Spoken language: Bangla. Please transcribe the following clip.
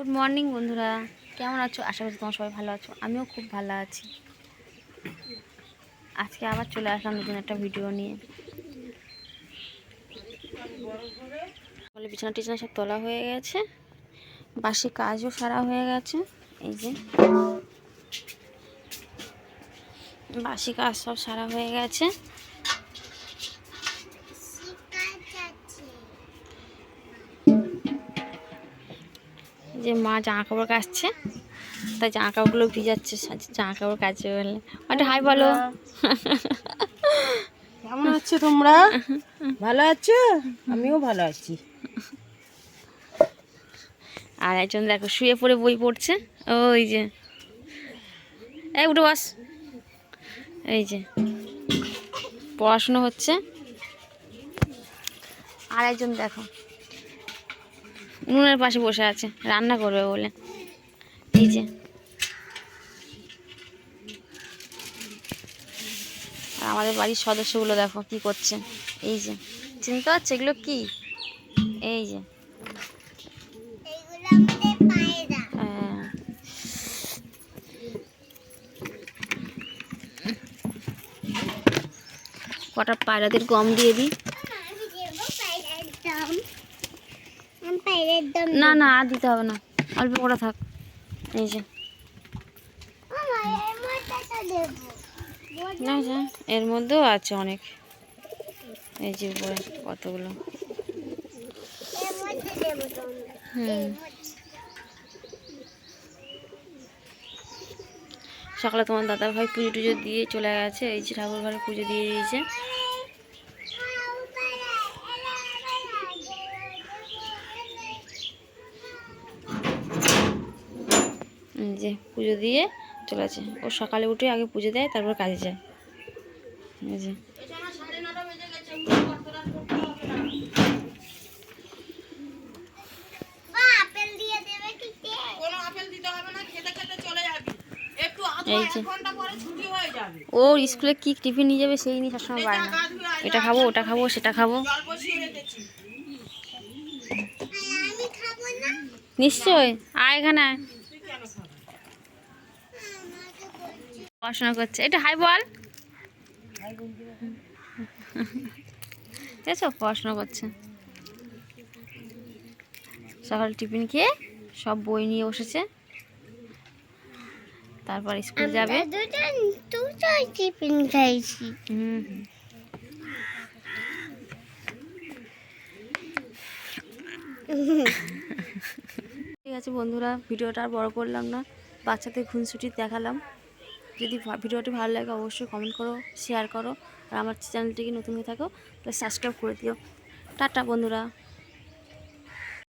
গুড মর্নিং বন্ধুরা, কেমন আছো? আশা করছি তোমার সবাই ভালো আছো। আমিও খুব ভালো আছি। আজকে আবার চলে আসলাম নতুন একটা ভিডিও নিয়ে। বলে বিছানা টিছানা সব তোলা হয়ে গেছে, বাসি কাজও সারা হয়ে গেছে। এই যে বাসি কাজ সব সারা হয়ে গেছে। যে মা জামা কাপড় কাচছে, তাই জামা কাপড়গুলো ভিজাচ্ছে। জামা কাপড় কাচবে বলে। একটা হাই বলো। কেমন আছো তোমরা? ভালো আছো? আমিও ভালো আছি। আর একজন দেখো শুয়ে পড়ে বই পড়ছে। ওই যে এই উঠে বস। এই যে পড়াশুনো হচ্ছে। আর একজন দেখো উনুনের পাশে বসে আছে, রান্না করবে বলে। এই যে আর আমাদের বাড়ির সদস্যগুলো দেখো কি করছে। এই যে চিনতে পারছে এগুলো কি? এই যে হ্যাঁ, কটা পায়রাদের গম দিয়ে দিই। না না আর দিতে হবে না, অল্প করে থাক। এই যে না যা এর মধ্যেও আছে অনেক। এই যে উপরে কতগুলো। সকালে তোমার দাদা ভাই পুজো টুজো দিয়ে চলে গেছে। এই যে ঠাকুর ঘরে পুজো দিয়ে দিয়েছে। যে পুজো দিয়ে চলে আছে। ও সকালে উঠে আগে পুজো দেয়, তারপর কাজে যায়। এই যে ওর স্কুলে কি টিফিন নিয়ে যাবে সেই নিয়ে সবসময় বায়না। এটা খাবো, ওটা খাবো, সেটা খাবো। নিশ্চয় আয় এখানে আয়। পড়াশোনা করছে। এটা হাই বল। দেখছো পড়াশোনা করছে। সকাল টিফিন খেয়ে সব বই নিয়ে বসেছে, তারপর স্কুল যাবে। টিফিন খাইছি। ঠিক আছে বন্ধুরা, ভিডিওটা আর বড় করলাম না, বাচ্চাদের খুনসুটি দেখালাম। যদি ভিডিওটি ভালো লাগে অবশ্যই কমেন্ট করো, শেয়ার করো। আর আমার চ্যানেলটিকে নতুন হয়ে থাকো তাহলে সাবস্ক্রাইব করে দিও। টাটা বন্ধুরা।